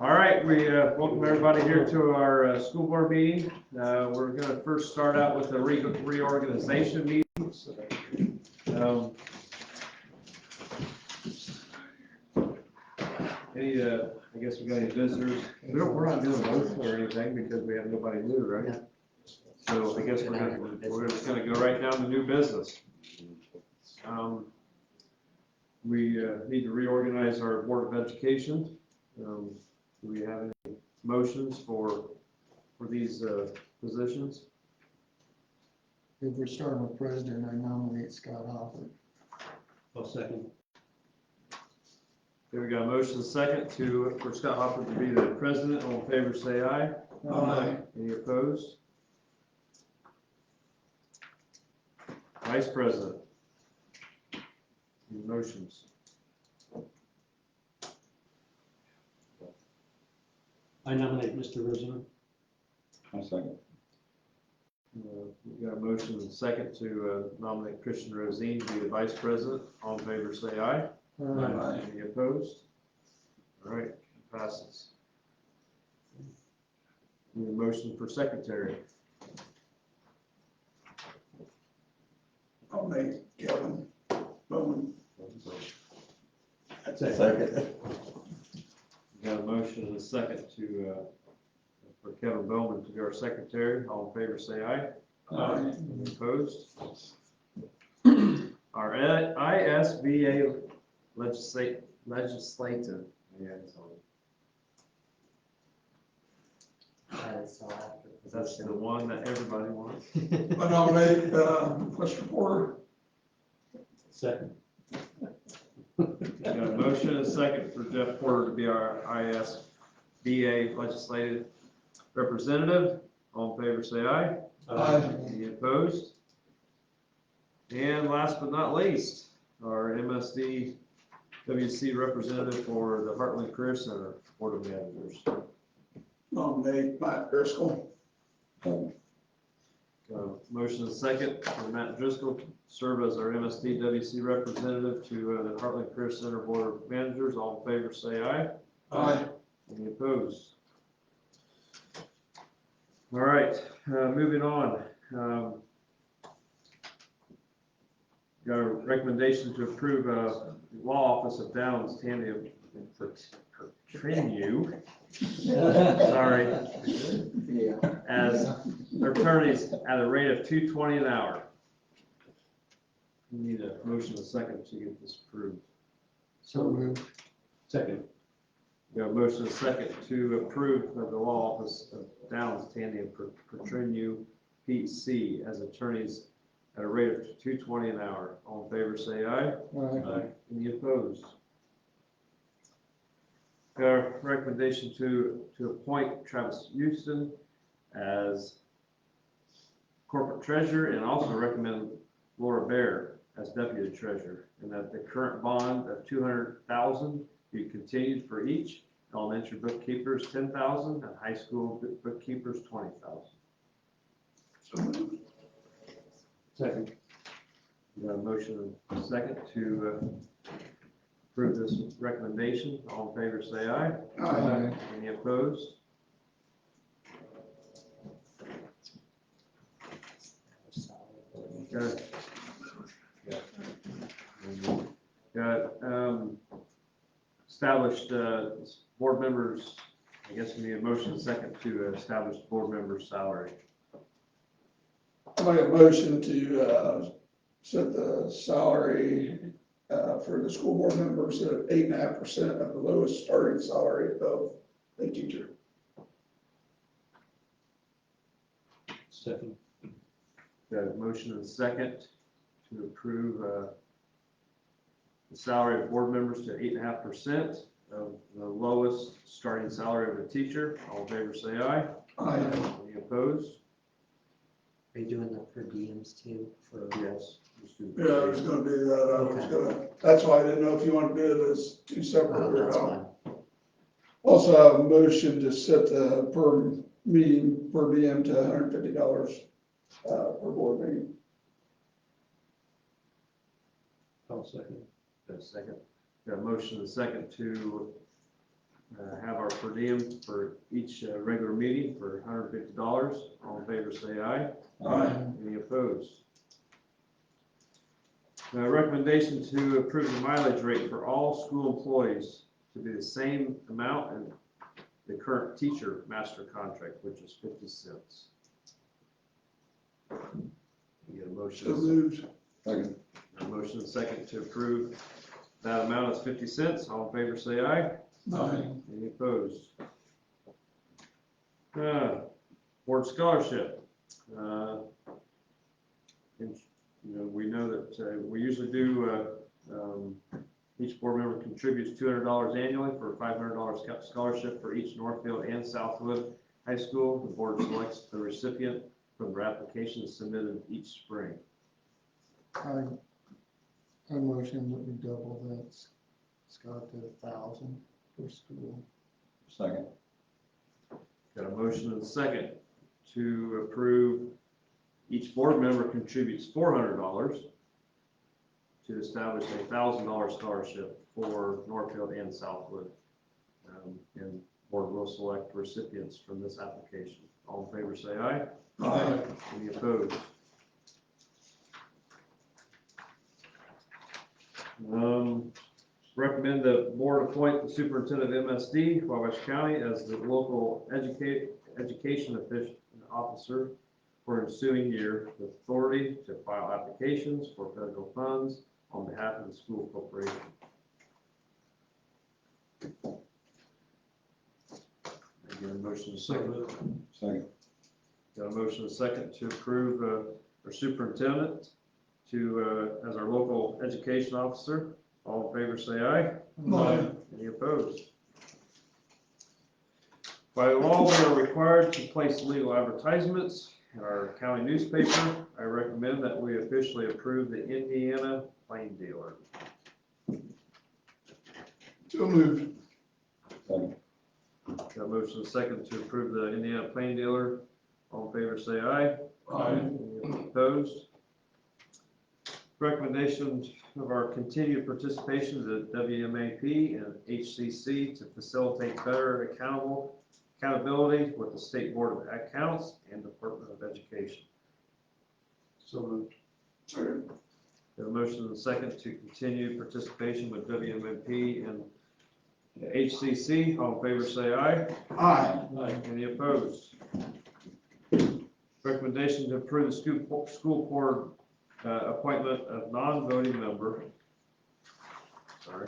All right, we welcome everybody here to our school board meeting. We're going to first start out with the reorganization meetings. I guess we got any visitors? We're not doing oath or anything because we have nobody new, right? So I guess we're just going to go right down to new business. We need to reorganize our Board of Education. Do we have any motions for these positions? If we're starting with president, I nominate Scott Hoffman. I'll second. Okay, we got a motion and a second for Scott Hoffman to be the president. All in favor, say aye. Aye. Any opposed? Vice president. Any motions? I nominate Mr. Rosen. I'll second. We got a motion and a second to nominate Christian Rosine to be the vice president. All in favor, say aye. Aye. Any opposed? All right, passes. Need a motion for secretary. I'll make Kevin Bowman. Second. We got a motion and a second for Kevin Bowman to be our secretary. All in favor, say aye. Aye. Any opposed? Our ISBA legislative. Yeah, that's the one that everybody wants. I nominate Mr. Porter. Second. We got a motion and a second for Jeff Porter to be our ISBA legislative representative. All in favor, say aye. Aye. Any opposed? And last but not least, our MSD WC representative for the Heartland Career Center Board of Managers. Nominate Matt Driscoll. Motion and second for Matt Driscoll to serve as our MSD WC representative to the Heartland Career Center Board of Managers. All in favor, say aye. Aye. Any opposed? All right, moving on. Got a recommendation to approve law office of Downs Tandy Trinu. Sorry. Yeah. As attorneys at a rate of $2.20 an hour. We need a motion and a second to get this approved. So moved. Second. We have a motion and a second to approve the law office of Downs Tandy and Trinu PC as attorneys at a rate of $2.20 an hour. All in favor, say aye. Aye. Any opposed? Got a recommendation to appoint Travis Houston as corporate treasurer and also recommend Laura Bear as deputy treasurer, and that the current bond of $200,000 be continued for each. Elementary bookkeepers $10,000 and high school bookkeepers $20,000. So moved. Second. We got a motion and a second to approve this recommendation. All in favor, say aye. Aye. Any opposed? Okay. Got established board members. I guess we need a motion and a second to establish board members' salary. I'll make a motion to set the salary for the school board members at 8.5% of the lowest starting salary of a teacher. Second. Got a motion and a second to approve the salary of board members to 8.5% of the lowest starting salary of a teacher. All in favor, say aye. Aye. Any opposed? Are you doing that for DMs too? For Yes. Let's do Yeah, I was gonna do that. I was gonna, that's why I didn't know if you want to do it as two separate or that's how. fine. Also have a motion to set the per meeting, per DM to $150 per board meeting. I'll second. Got a second. Got a motion and a second to have our per diem for each regular meeting for $150. All in favor, say aye. Aye. Any opposed? Recommendation to approve the mileage rate for all school employees to be the same amount in the current teacher master contract, which is 50 cents. You get a motion? So moved. Second. A motion and second to approve that amount is 50 cents. All in favor, say aye. Aye. Any opposed? Board scholarship. We know that we usually do, each board member contributes $200 annually for a $500 scholarship for each Northfield and Southwood High School. The board selects the recipient from their applications submitted each spring. I motion that we double that, Scott, to 1,000 per school. Second. Got a motion and a second to approve each board member contributes $400 to establish a $1,000 scholarship for Northfield and Southwood. And board will select recipients from this application. All in favor, say aye. Aye. Any opposed? Recommend the board appoint the superintendent of MSD, Wabash County, as the local education officer for ensuing year with authority to file applications for federal funds on behalf of the school corporation. Again, motion is So second. moved. Second. Got a motion and a second to approve our superintendent to, as our local education officer. All in favor, say aye. Aye. Any opposed? By law, we are required to place legal advertisements in our county newspaper. I recommend that we officially approve the Indiana Plain Dealer. So moved. Second. Got a motion and a second to approve the Indiana Plain Dealer. All in favor, say aye. Aye. Any opposed? Recommendation of our continued participation at WMAP and HCC to facilitate better accountability with the State Board of Accounts and Department of Education. So moved. Second. Got a motion and a second to continue participation with WMAP and HCC. All in favor, say aye. Aye. Aye. Any opposed? Recommendation to approve the school board appointment of non-voting member. Sorry.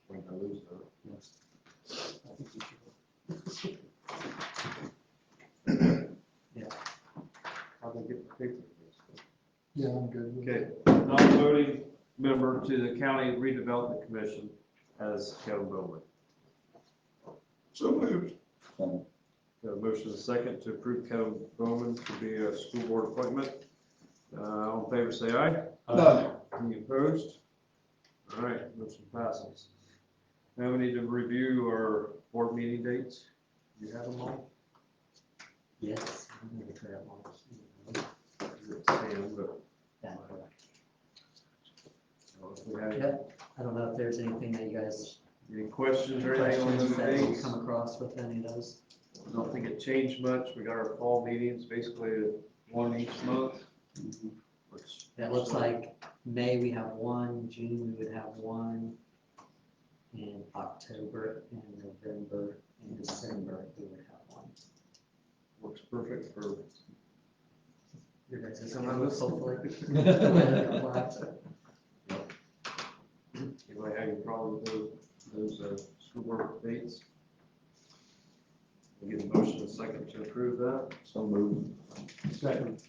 When I lose that. I think we should. How do I get the paper? Yeah, I'm good with it. Okay, non-voting member to the County Redevelopment Commission as Kevin Bowman. So moved. Second. Got a motion and a second to approve Kevin Bowman to be a school board appointment. All in favor, say aye. Aye. Any opposed? All right, motion passes. Now we need to review our board meeting dates. Do you have them all? Yes. I'm gonna try that one. Sam, but That I don't know if we have any- Yep. I don't know if there's anything that you guys, any questions or anything on those questions that you dates. come across with any of those. I don't think it changed much. We got our fall meetings, basically one each month. which- It looks like May we have one, June we would have one, and October and November and December we would have one. Works perfect for, Your guys' Come on, schedules, hopefully. anybody have any problem with those school board dates? We get a motion and a second to approve that. So moved. Second.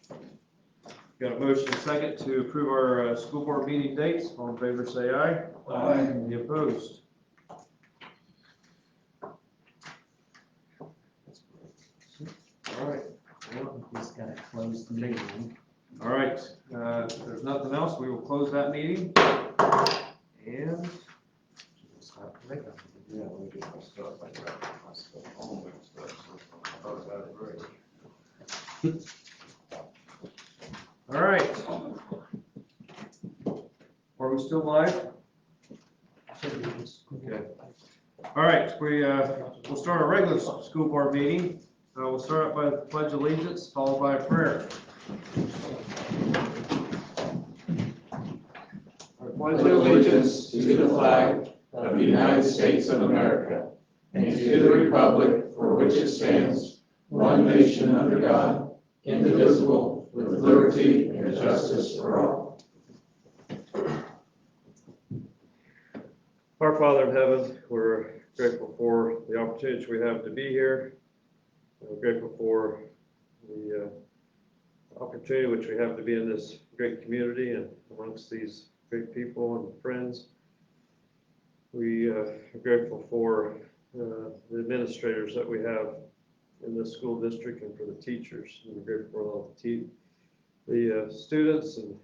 Got a motion and a second to approve our school board meeting dates. All in favor, say aye. Aye. Any opposed? All right. He's got a closed meeting. All right, if there's nothing else, we will close that meeting. And. Yeah, let me get my stuff. I grabbed my stuff, all my stuff, so I thought I got it right. All right. Are we still live? Okay. All right, we'll start our regular school board meeting. We'll start out by the pledge of allegiance, followed by a prayer. I pledge allegiance to the flag of the United States of America and to the republic for which it stands, one nation under God, indivisible, with liberty and justice for all. Our Father in heaven, we're grateful for the opportunity we have to be here. We're grateful for the opportunity which we have to be in this great community and amongst these great people and friends. We are grateful for the administrators that we have in this school district and for the teachers. And we're grateful for all the students and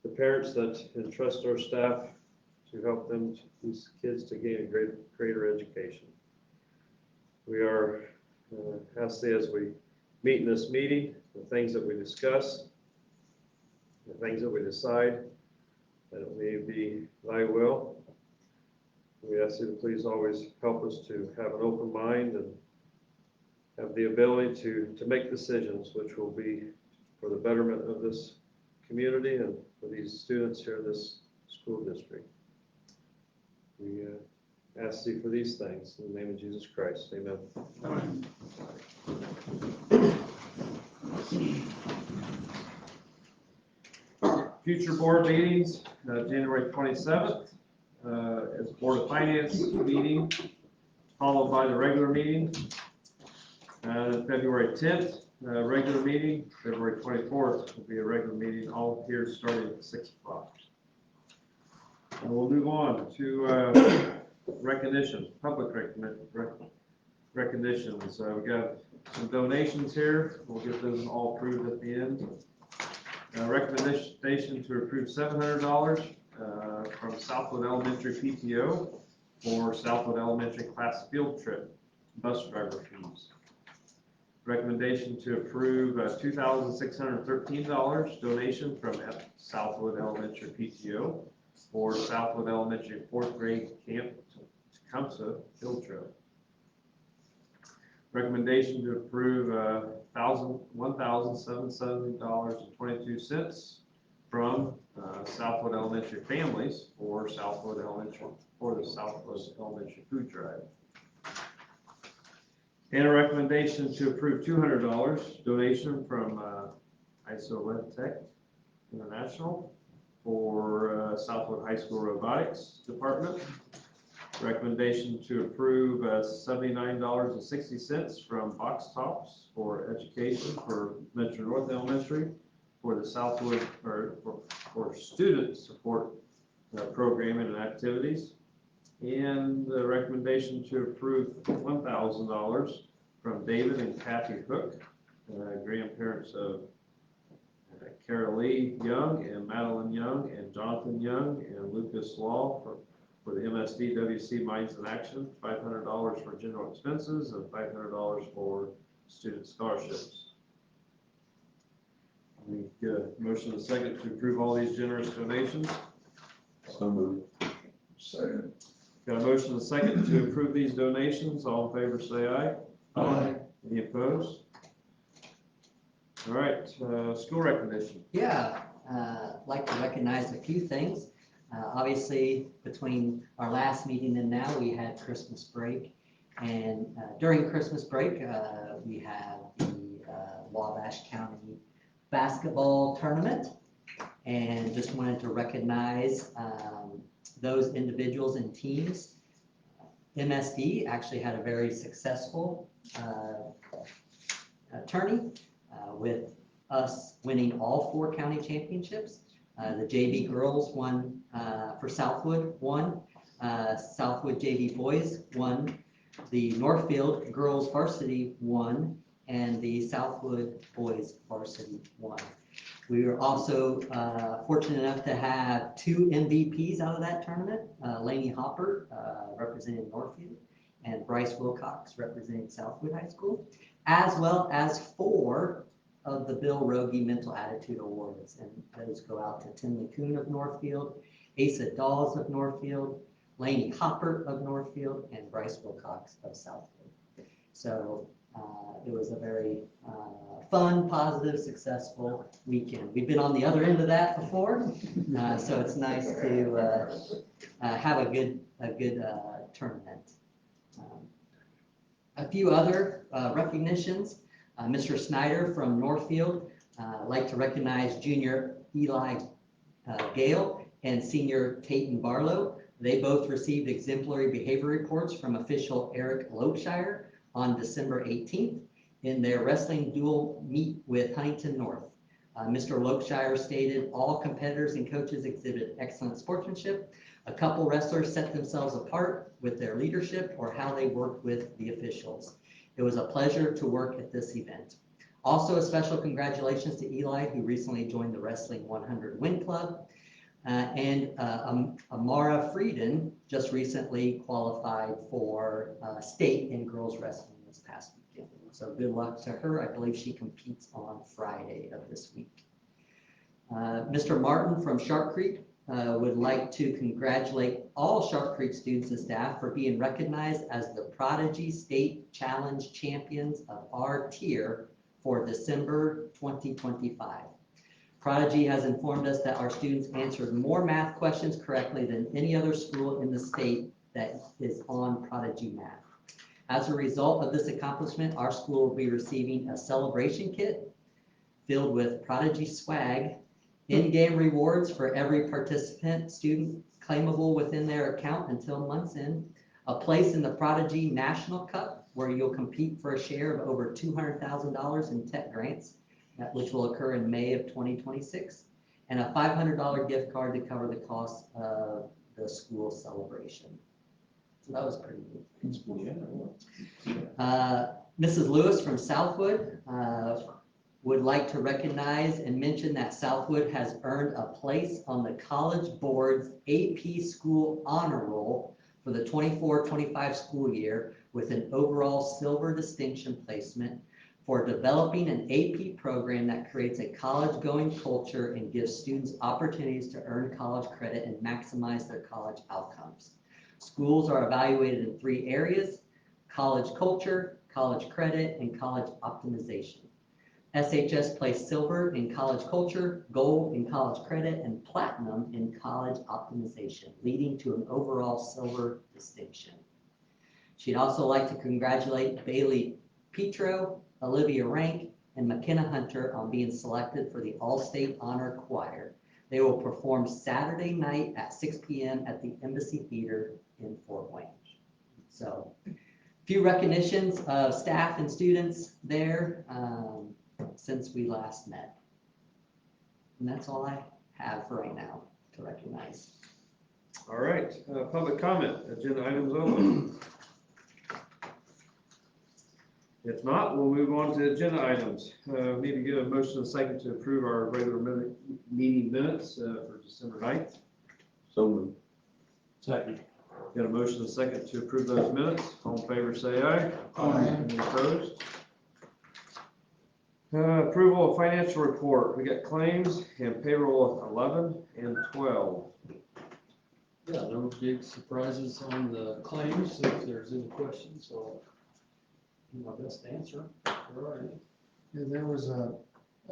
the parents that entrust our staff to help them, these kids, to gain a greater education. We are asked as we meet in this meeting, the things that we discuss, the things that we decide, that it may be thy will. We ask you to please always help us to have an open mind and have the ability to make decisions which will be for the betterment of this community and for these students here in this school district. We ask you for these things in the name of Jesus Christ. Amen. Future board meetings, January 27th is Board of Finance meeting, followed by the regular meeting. February 10th, regular meeting. February 24th will be a regular meeting, all here starting at 6 o'clock. And we'll move on to recognition, public recognitions. We got some donations here. We'll get those all approved at the end. Recommendation to approve $700 from Southwood Elementary PTO for Southwood Elementary class field trip bus driver fees. Recommendation to approve $2,613 donation from Southwood Elementary PTO for Southwood Elementary 4th grade camp Tecumseh field trip. Recommendation to approve $1,770.22 from Southwood Elementary families for the Southwood Elementary food drive. And a recommendation to approve $200 donation from ISO International for Southwood High School Robotics Department. Recommendation to approve $79.60 from Box Tops for education for Metro North Elementary for the Southwood, or for student support programming and activities. And the recommendation to approve $1,000 from David and Kathy Hook, grandparents of Carolee Young and Madeline Young and Jonathan Young and Lucas Law for the MSD WC Minds in Action, $500 for general expenses and $500 for student scholarships. We get a motion and a second to approve all these generous donations. So moved. Second. Got a motion and a second to approve these donations. All in favor say aye. Aye. Any opposed? All right, school recognition. Yeah, like to recognize a few things. Obviously, between our last meeting and now, we had Christmas break. And during Christmas break, we had the Wabash County basketball tournament. And just wanted to recognize those individuals and teams. MSD actually had a very successful tourney with us winning all 4 county championships. The JV girls won for Southwood, won. Southwood JV boys won. The Northfield girls varsity won, and the Southwood boys varsity won. We were also fortunate enough to have 2 MVPs out of that tournament, Lainey Hopper representing Northfield and Bryce Wilcox representing Southwood High School, as well as 4 of the Bill Rogie Mental Attitude Awards. And those go out to Tim LeCune of Northfield, Asa Dawes of Northfield, Laney Hopper of Northfield, and Bryce Wilcox of Southwood. So it was a very fun, positive, successful weekend. We've been on the other end of that before, so it's nice to have a good tournament. A few other recognitions. Mr. Snyder from Northfield, I'd like to recognize junior Eli Gale and senior Tayton Barlow. They both received exemplary behavior reports from official Eric Lokeshire on December 18th in their wrestling dual meet with Huntington North. Mr. Lokeshire stated all competitors and coaches exhibited excellent sportsmanship. A couple wrestlers set themselves apart with their leadership or how they worked with the officials. It was a pleasure to work at this event. Also, a special congratulations to Eli, who recently joined the Wrestling 100 Win Club. And Amara Frieden just recently qualified for state in girls wrestling this past weekend. So good luck to her. I believe she competes on Friday of this week. Mr. Martin from Sharp Creek would like to congratulate all Sharp Creek students and staff for being recognized as the Prodigy State Challenge Champions of our tier for December 2025. Prodigy has informed us that our students answered more math questions correctly than any other school in the state that is on Prodigy Math. As a result of this accomplishment, our school will be receiving a celebration kit filled with Prodigy swag, in-game rewards for every participant student claimable within their account until month's end, a place in the Prodigy National Cup where you'll compete for a share of over $200,000 in tech grants, which will occur in May of 2026, and a $500 gift card to cover the cost of the school celebration. So that was pretty neat. Mrs. Lewis from Southwood would like to recognize and mention that Southwood has earned a place on the College Board's AP School Honor Roll for the 24-25 school year with an overall silver distinction placement for developing an AP program that creates a college-going culture and gives students opportunities to earn college credit and maximize their college outcomes. Schools are evaluated in 3 areas: college culture, college credit, and college optimization. SHS placed silver in college culture, gold in college credit, and platinum in college optimization, leading to an overall silver distinction. She'd also like to congratulate Bailey Petro, Olivia Rank, and McKenna Hunter on being selected for the All-State Honor Choir. They will perform Saturday night at 6 p.m. at the Embassy Theater in Fort Wayne. So, a few recognitions of staff and students there since we last met. And that's all I have for right now to recognize. All right, public comment, agenda items only. If not, we'll move on to agenda items. Need to get a motion and a second to approve our regular meeting minutes for December 9th. So moved. Second. Got a motion and a second to approve those minutes. All in favor, say aye. Aye. Any opposed? Approval of financial report. We got claims and payroll of 11 and 12. Yeah, no big surprises on the claims, if there's any questions, so do my best to answer. All right. Yeah, there was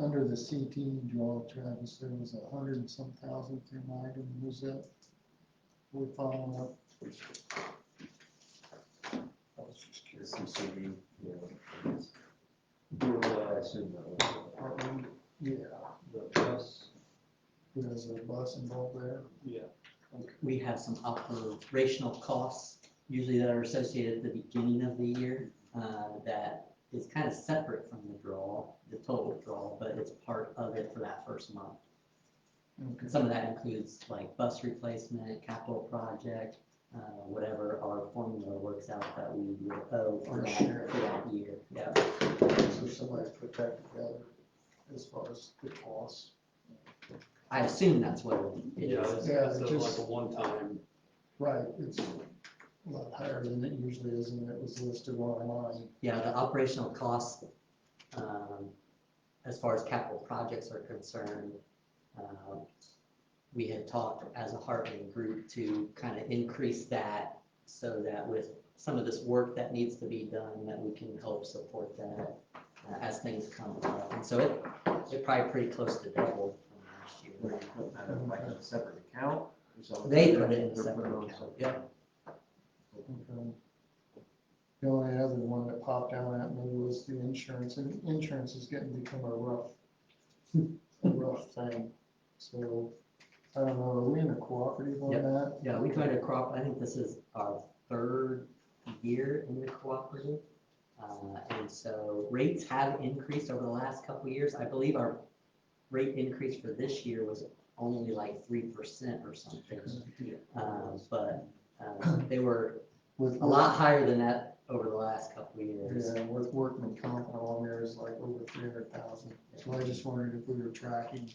under the CT draw, Travis, there was 100 and some thousand through item. Was that, we're following up? I was just curious. CCD, yeah. I assume that was. Yeah, The bus, there's a bus involved there. yeah. We have some operational costs, usually that are associated at the beginning of the year, that is kind of separate from the draw, the total draw, but it's part of it for that first month. Okay. Some of that includes like bus replacement, capital project, whatever our formula works out that we would owe for that year. Yeah. So somebody put that together as far as the costs. I assume that's what it Yeah, is. it's Yeah, like just- a one-time, Right, it's a lot higher than it usually is, and it was listed online. Yeah, the operational costs, as far as capital projects are concerned, we had talked as a Heartland group to kind of increase that so that with some of this work that needs to be done, that we can help support that as things come up. And so it probably pretty close to double from last year. Would you put that in like a separate account? Is that what They they're put it doing? in a They're separate putting it on account, separate. yeah. Okay. The only other one that popped out at me was the insurance, and insurance is getting to become a rough thing. So, I don't know, are we in a cooperative on Yep. that? Yeah, we tried to I think this is our third year in the cooperative. And so rates have increased over the last couple of years. I believe our rate increase for this year was only like 3% or something. But they were With a lot higher than that over the last couple of years. Yeah, with workman comp along there is like over 300,000. So I just wondered if we were tracking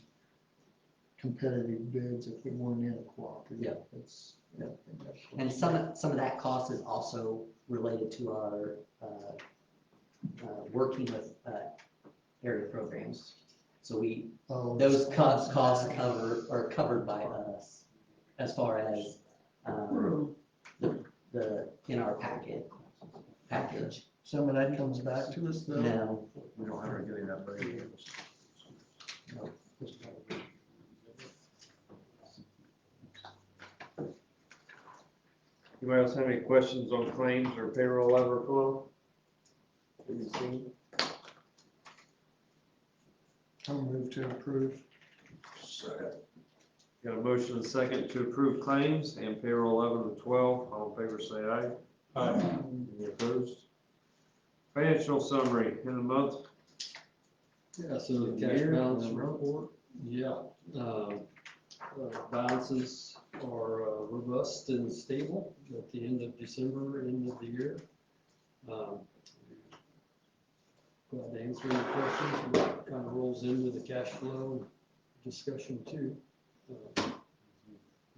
competitive bids if we weren't in a cooperative. Yeah. It's, And some of that cost is also related to our working with area programs. So those costs are covered by us as far as the in our package. Some of that comes back to us though. No, We don't have to get in that budget. Anybody else have any questions on claims or payroll overflow? Anything? I'll move to approve. Second. Got a motion and a second to approve claims and payroll 11 to 12. All in favor say aye. Aye. Any opposed? Financial summary in the month. Yeah, so the cash balance report, yeah, balances are robust and stable at the end of December, end of the year. Glad to answer any questions, what kind of rolls into the cash flow discussion too.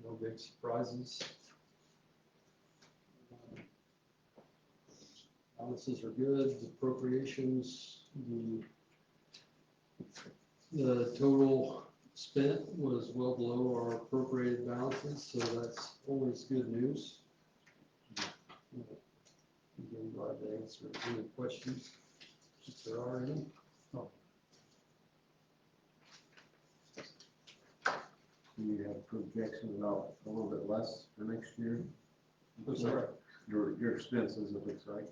No big surprises. Balances are good, appropriations, the total spent was well below our appropriated balances, so that's always good news. Again, glad to answer any questions if there are any. Do you have projections about a little bit less for next year? I'm sorry. Your expenses, it looks like.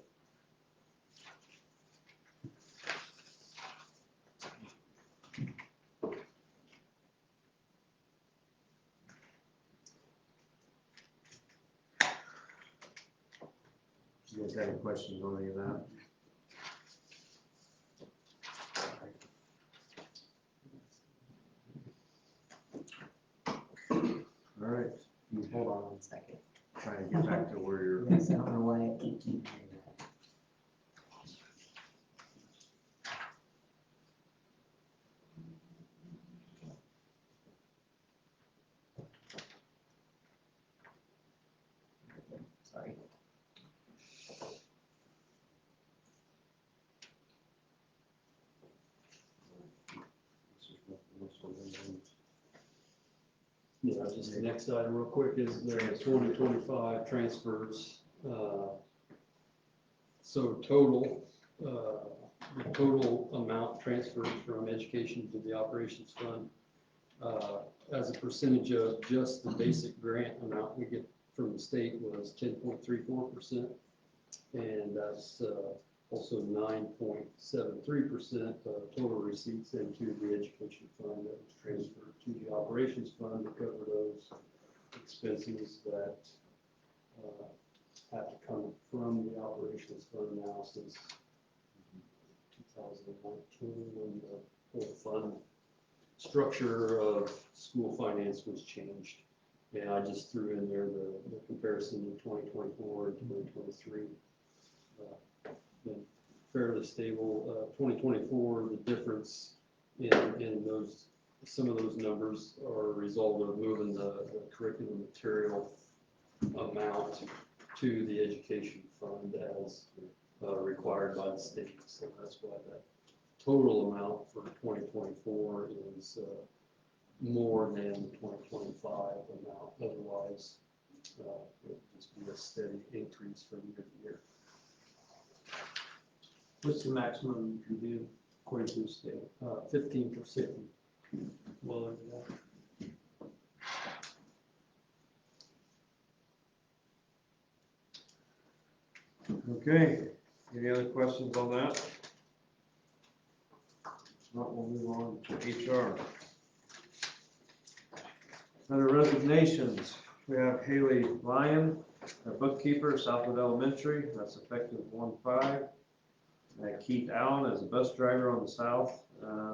You guys have any questions on any of that? All right, Hold on 1 second. trying to get back to where you're. Yes, I don't know why I keep doing that. Sorry. Yeah, just the next item real quick is the 2025 transfers. So the total amount transferred from education to the operations fund, as a percentage of just the basic grant amount we get from the state was 10.34%. And that's also 9.73% of total receipts into the education fund that was transferred to the operations fund to cover those expenses that have to come from the operations fund now since 2019 when the whole fund structure of school finance was changed. And I just threw in there the comparison to 2024 and 2023. Been fairly stable. 2024, the difference in those, some of those numbers are a result of moving the curriculum material amount to the education fund as required by the state. So that's why that total amount for 2024 is more than the 2025 amount. Otherwise, it would just be a steady increase from year to year. What's the maximum you can do according to the state? 15%. Well, under that. Okay, any other questions on that? If not, we'll move on to HR. Under resignations, we have Haley Lyon, a bookkeeper, Southwood Elementary, that's effective 1/5. Keith Allen as a bus driver on the south,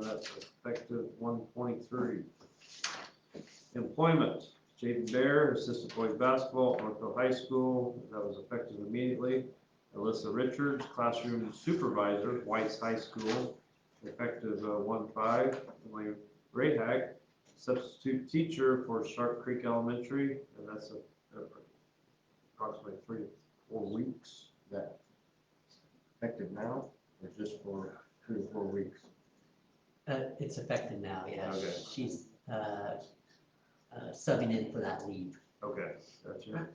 that's effective 1/23. Employment, Jaden Bear, assistant boys basketball, Northville High School, that was effective immediately. Alyssa Richards, classroom supervisor, White's High School, effective 1/5. Emily Rahag, substitute teacher for Sharp Creek Elementary, and that's approximately 3 to 4 weeks. That effective now, or just for 3 to 4 weeks? It's effective now, yeah. Okay. She's subbing in for that leave. Okay, gotcha.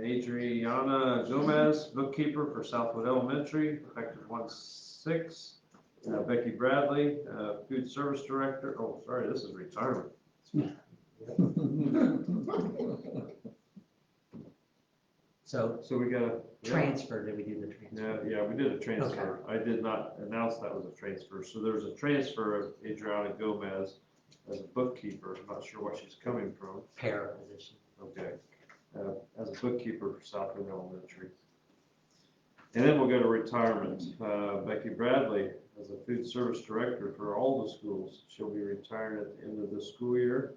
Adriana Gomez, bookkeeper for Southwood Elementary, effective 1/6. Becky Bradley, food service director. Oh, sorry, this is retirement. So So we got a transfer, did we do the transfer? Yeah, we did a transfer. I did not announce that was a transfer. So there's a transfer of Adriana Gomez as a bookkeeper. I'm not sure what she's coming from. Para position. Okay. As a bookkeeper for Southwood Elementary. And then we'll go to retirement. Becky Bradley as a food service director for all the schools. She'll be retiring at the end of the school year.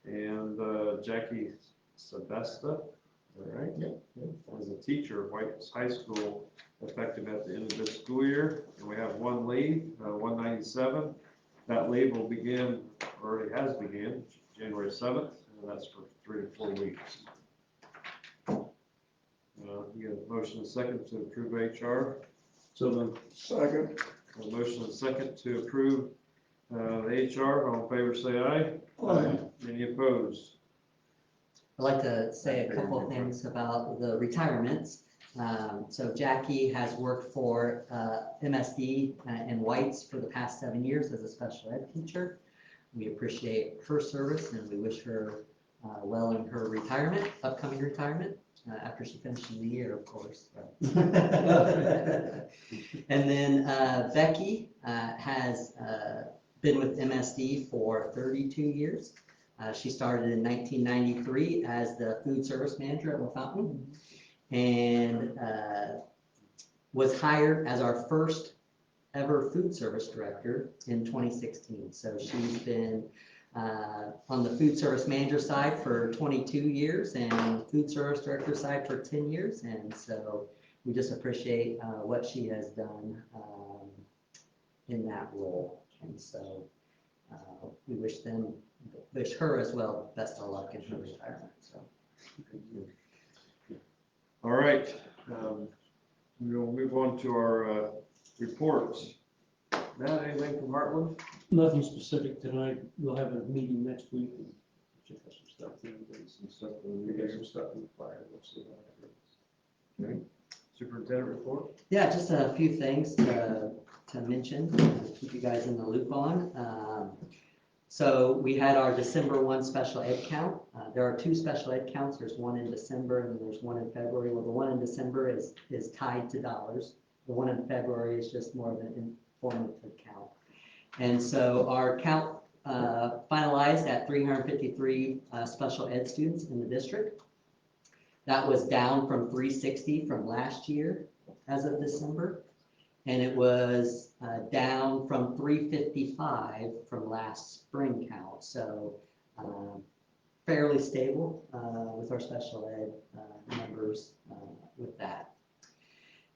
And Jackie Sebesta, all right? Yep. As a teacher at White's High School, effective at the end of this school year. And we have one leave, 197. That leave will begin, or already has begun, January 7th, and that's for 3 to 4 weeks. You get a motion and a second to approve HR. So then, Second. A motion and a second to approve the HR. All in favor, say aye. Aye. Any opposed? I'd like to say a couple of things about the retirements. So Jackie has worked for MSD and White's for the past 7 years as a special ed teacher. We appreciate her service and we wish her well in her retirement, upcoming retirement, after she finishes the year, of course. And then Becky has been with MSD for 32 years. She started in 1993 as the food service manager at La Fountain and was hired as our first ever food service director in 2016. So she's been on the food service manager side for 22 years and food service director side for 10 years. And so we just appreciate what she has done in that role. And so we wish her as well best of luck in her retirement. So. All right. We'll move on to our reports. Matt, anything from Heartland? nothing specific tonight. We'll have a meeting next week and check out some stuff. Some stuff from We the got some stuff in the file. We'll see what happens. Okay. Superintendent report? Yeah, just a few things to mention, keep you guys in the loop on. So we had our December 1 special ed count. There are 2 special ed counts. There's one in December and then there's one in February. Well, the one in December is tied to dollars. The one in February is just more of an informative count. And so our count finalized at 353 special ed students in the district. That was down from 360 from last year as of December. And it was down from 355 from last spring count. So fairly stable with our special ed numbers with that.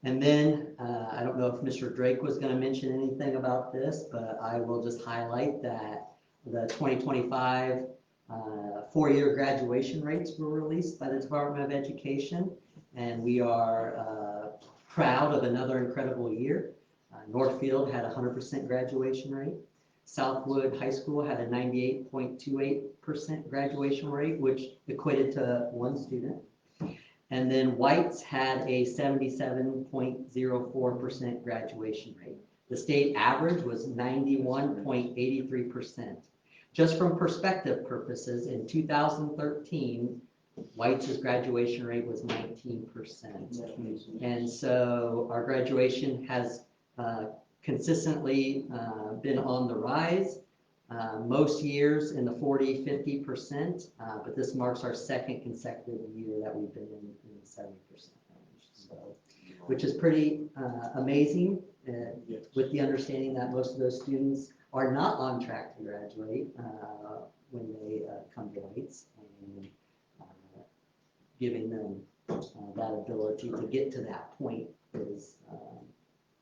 And then, I don't know if Mr. Drake was going to mention anything about this, but I will just highlight that the 2025 4-year graduation rates were released by the Department of Education, and we are proud of another incredible year. Northfield had a 100% graduation rate. Southwood High School had a 98.28% graduation rate, which equated to 1 student. And then White's had a 77.04% graduation rate. The state average was 91.83%. Just from perspective purposes, in 2013, White's graduation rate was 19%. And so our graduation has consistently been on the rise. Most years in the 40–50%, but this marks our 2nd consecutive year that we've been in the 70% range. So, which is pretty amazing, with the understanding that most of those students are not on track to graduate when they come to White's, and giving them that ability to get to that point is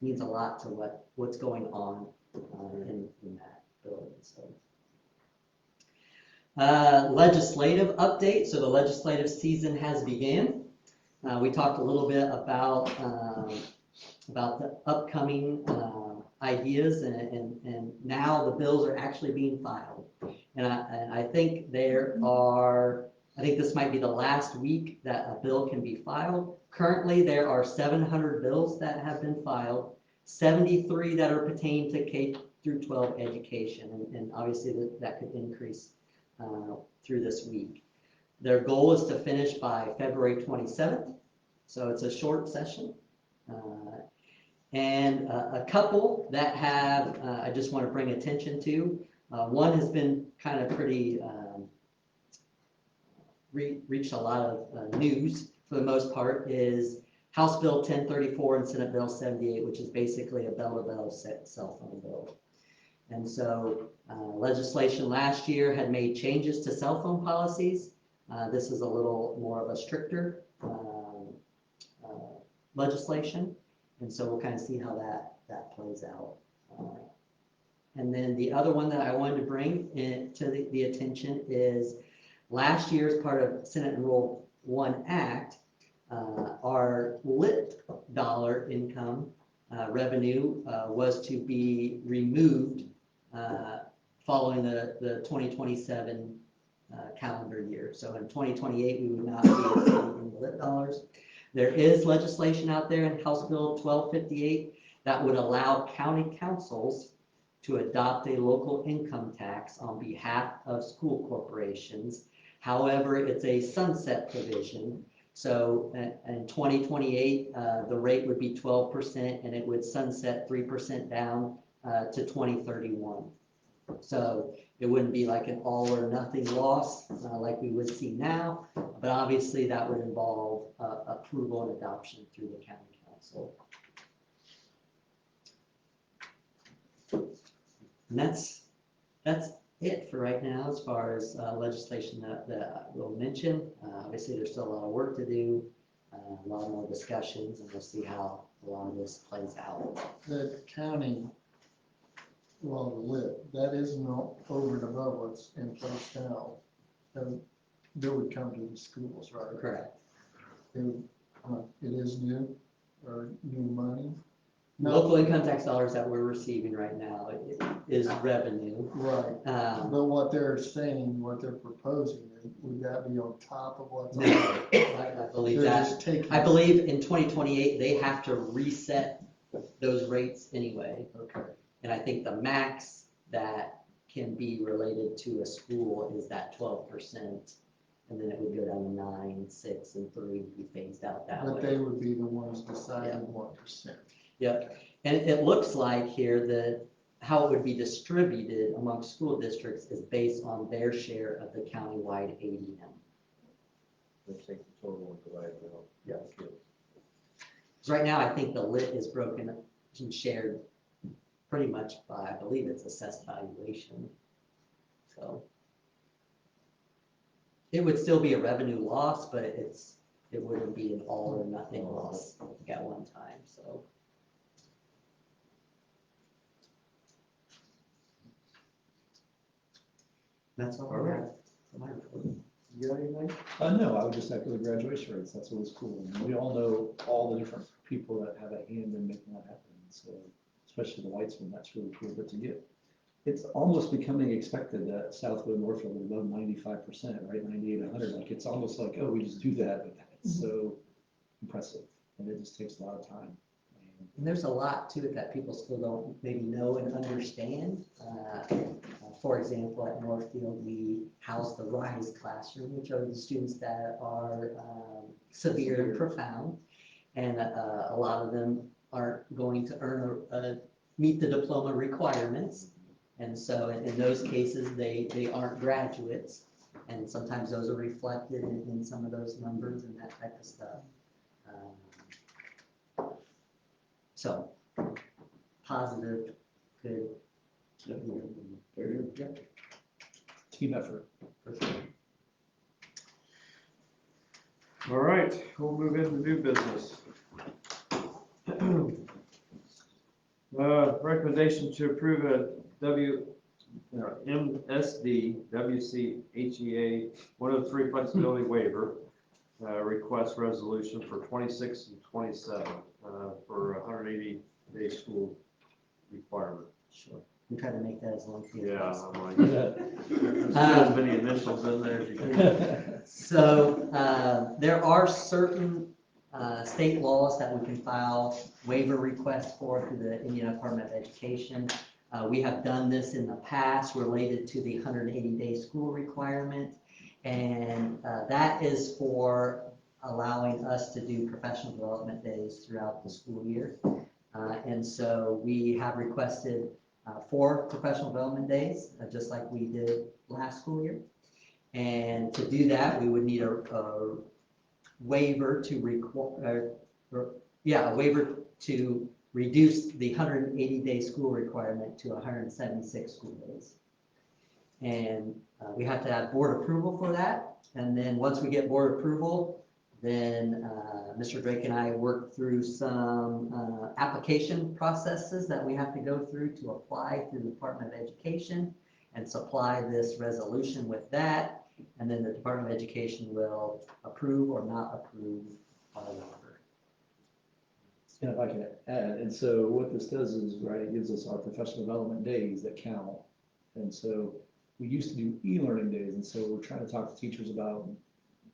means a lot to what's going on in that building. So, legislative update. So the legislative season has began. We talked a little bit about the upcoming ideas, and now the bills are actually being filed. And I think I think this might be the last week that a bill can be filed. Currently, there are 700 bills that have been filed, 73 that are pertaining to K-12 education, and obviously that could increase through this week. Their goal is to finish by February 27th, so it's a short session. And a couple that have, I just want to bring attention to. One has been kind of pretty, reached a lot of news for the most part, is House Bill 1034 and Senate Bill 78, which is basically a bell-to-bell cell phone bill. And so legislation last year had made changes to cell phone policies. This is a little more of a stricter legislation. And so we'll kind of see how that plays out. And then the other one that I wanted to bring to the attention is last year, as part of Senate Enroll 1 Act, our lit dollar income revenue was to be removed following the 2027 calendar year. So in 2028, we would not be receiving lit dollars. There is legislation out there in House Bill 1258 that would allow county councils to adopt a local income tax on behalf of school corporations. However, it's a sunset provision. So in 2028, the rate would be 12%, and it would sunset 3% down to 2031. So it wouldn't be like an all or nothing loss like we would see now, but obviously that would involve approval and adoption through the county council. And that's it for right now as far as legislation that we'll mention. Obviously, there's still a lot of work to do, a lot more discussions, and we'll see how a lot of this plays out. The county, well, the lit, that is not over and above what's in place now. And that would come to the schools, right? Correct. It is new, or new money? No. Local income tax dollars that we're receiving right now is revenue. Right, but what they're saying, what they're proposing, would that be on top of what's? No, I believe They're that. just taking. I believe in 2028, they have to reset those rates anyway. Okay. And I think the max that can be related to a school is that 12%. And then it would go down to 9, 6, and 3 would be phased out that way. But they would be the ones deciding what percent. Yep. And it looks like here that how it would be distributed among school districts is based on their share of the countywide ADM. Let's take the total and divide it out. Yes. So right now, I think the lit is broken and shared pretty much by, I believe it's assessed valuation. So it would still be a revenue loss, but it wouldn't be an all or nothing loss at one time. So. That's all I have for my report. You got anything? No, I would just echo the graduation rates. That's always cool. And we all know all the different people that have a hand in making that happen. So, especially the Whites one, that's really cool. But to get it's almost becoming expected that Southwood and Northfield are above 95%, right? 98, 100. Like it's almost like, oh, we just do that, but that's so impressive, and it just takes a lot of time. And there's a lot to it that people still don't maybe know and understand. For example, at Northfield, we house the RISE classroom, which are the students that are severe and profound. And a lot of them aren't going to meet the diploma requirements. And so in those cases, they aren't graduates. And sometimes those are reflected in some of those numbers and that type of stuff. So, positive, good. Team effort. All right, we'll move into new business. Recommendation to approve a MSD WCHEA 103 flexibility waiver request resolution for 26 and 27 for 180-day school requirement. Sure. We try to make that as lengthy as Yeah, possible. I'm like, let's get as many initials in there as you can. So there are certain state laws that we can file waiver requests for through the Indiana Department of Education. We have done this in the past related to the 180-day school requirement. And that is for allowing us to do professional development days throughout the school year. And so we have requested 4 professional development days, just like we did last school year. And to do that, we would need a waiver to a waiver to reduce the 180-day school requirement to 176 school days. And we have to have board approval for that. And then once we get board approval, then Mr. Drake and I work through some application processes that we have to go through to apply through the Department of Education and supply this resolution with that. And then the Department of Education will approve or not approve our waiver. And if I can add, and so what this does is, right, it gives us our professional development days that count. And so we used to do e-learning days, and so we're trying to talk to teachers about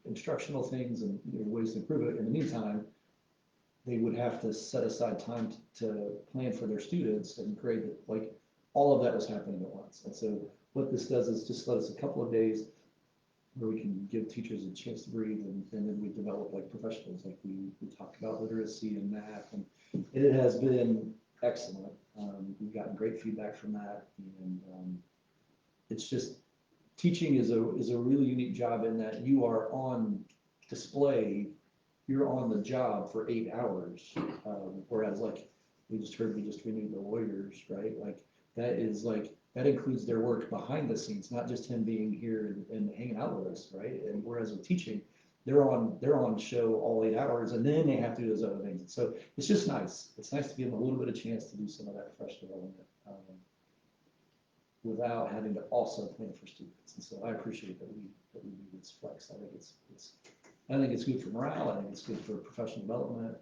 instructional things and ways to improve it. In the meantime, they would have to set aside time to plan for their students and create it. Like all of that was happening at once. And so what this does is just let us a couple of days where we can give teachers a chance to breathe, and then we develop like professionals, like we talked about literacy and math, and it has been excellent. We've gotten great feedback from that, and it's just, teaching is a really unique job in that you are on display, you're on the job for 8 hours, whereas like we just renewed the lawyers, right? Like that includes their work behind the scenes, not just him being here and hanging out with us, right? And whereas with teaching, they're on show all 8 hours, and then they have to do those other things. So it's just nice. It's nice to give them a little bit of chance to do some of that fresh development without having to also plan for students. And so I appreciate that we do this flex. I think it's good for morale. I think it's good for professional development.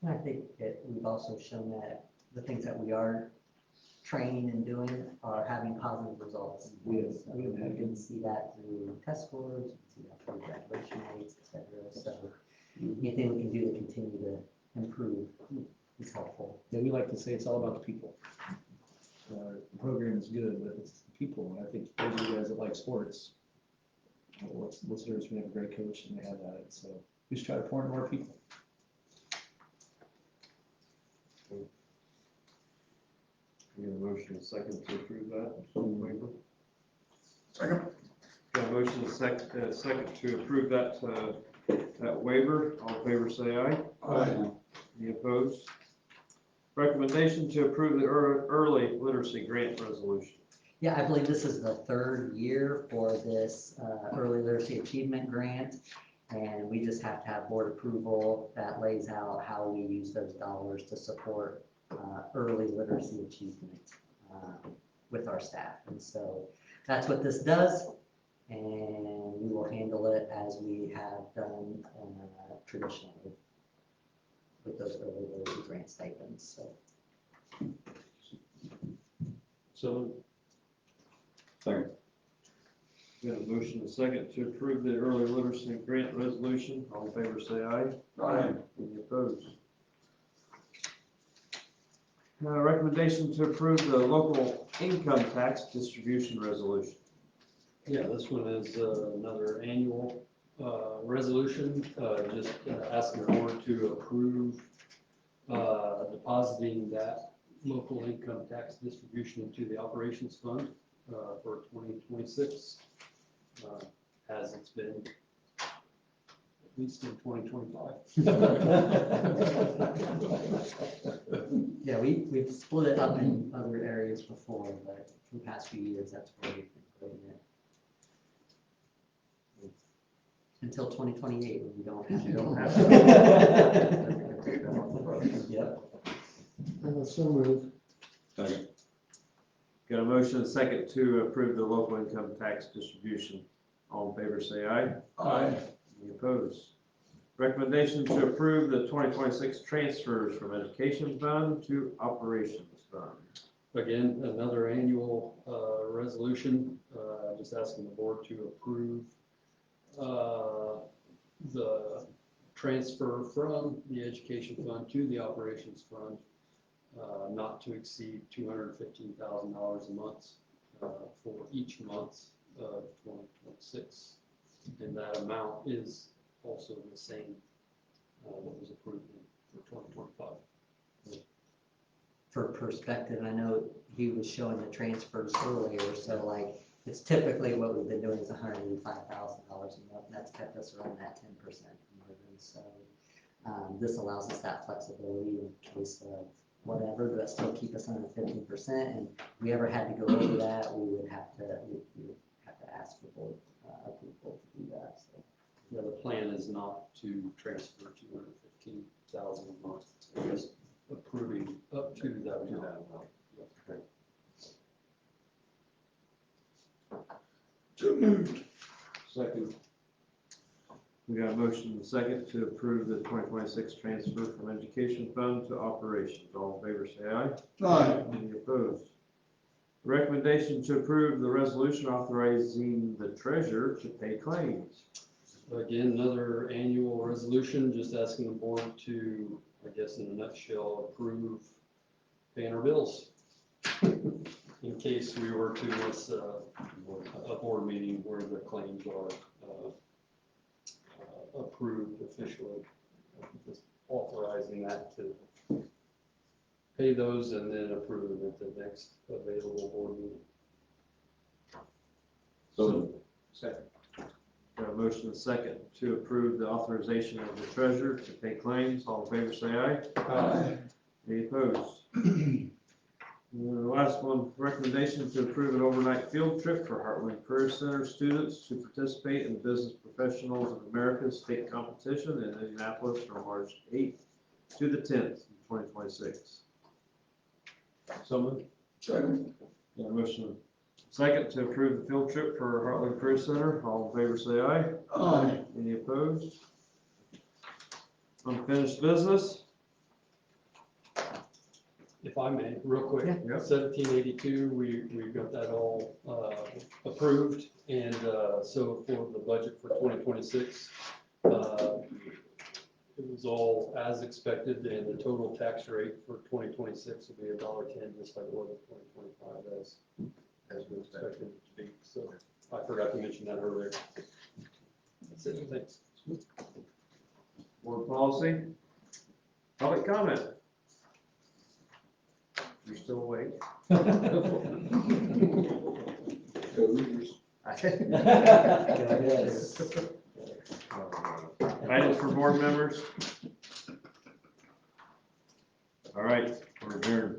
And I think that we've also shown that the things that we are training and doing are having positive results. We can see that through test scores, we can see that through graduation rates, et cetera. So anything we can do to continue to improve is helpful. Yeah, we like to say it's all about the people. The program is good, but it's the people. And I think those of you guys that like sports, what's theirs? We have a great coach, and they have that. So we just try to pour into our people. We have a motion and a second to approve that waiver. Second. Got a motion and a second to approve that waiver. All in favor, say aye. Aye. Any opposed? Recommendation to approve the early literacy grant resolution. Yeah, I believe this is the 3rd year for this early literacy achievement grant. And we just have to have board approval that lays out how we use those dollars to support early literacy achievement with our staff. And so that's what this does. And we will handle it as we have done traditionally with those early literacy grant stipends. So, We have a motion and a second to approve the early literacy grant resolution. All in favor, say aye. Aye. Any opposed? Recommendation to approve the local income tax distribution resolution. yeah, this one is another annual resolution, just asking the board to approve depositing that local income tax distribution into the operations fund for 2026, as it's been at least in 2025. Yeah, we've split it up in other areas before, but for the past few years, that's where we've been putting it. Until 2028, when we don't have You don't have it. Yep. So moved. Got a motion and a second to approve the local income tax distribution. All in favor, say aye. Aye. Any opposed? Recommendation to approve the 2026 transfers from education fund to operations fund. Again, another annual resolution, just asking the board to approve the transfer from the education fund to the operations fund, not to exceed $215,000 a month for each month of 2026. And that amount is also the same that was approved for 2025. For perspective, I know he was showing the transfers earlier, so like, it's typically what we've been doing is $185,000 a month, and that's kept us around that 10% margin. So this allows us that flexibility in case of whatever, but still keep us under 15%. And if we ever had to go over that, we would have to ask for board approval to do that. So. Yeah, the plan is not to transfer $215,000 a month, just approving up to that amount. So moved. Second. We got a motion and a second to approve the 2026 transfer from education fund to operations. All in favor, say aye. Aye. Any opposed? Recommendation to approve the resolution authorizing the treasurer to pay claims. Again, another annual resolution, just asking the board to, I guess in a nutshell, approve paying our bills. In case we were to miss a board meeting where the claims are approved officially, just authorizing that to pay those and then approve them at the next available board meeting. So, second. Got a motion and a second to approve the authorization of the treasurer to pay claims. All in favor, say aye. Aye. Any opposed? And the last one, recommendation to approve an overnight field trip for Heartland Career Center students to participate in the Business Professionals of America state competition in Indianapolis from March 8th to the 10th, 2026. So moved. Second. Got a motion second to approve the field trip for Heartland Career Center. All in favor, say aye. Aye. Any opposed? Unfinished business? If I may, real quick, Yeah. Yep. 1782, we got that all approved, and so for the budget for 2026, it was all as expected, and the total tax rate for 2026 will be $1.10, just like it was in 2025, as we expected it to be. So I forgot to mention that earlier. That's it. Thanks. Board policy? Public comment? You're still awake? Items for board members? All right, we're adjourned.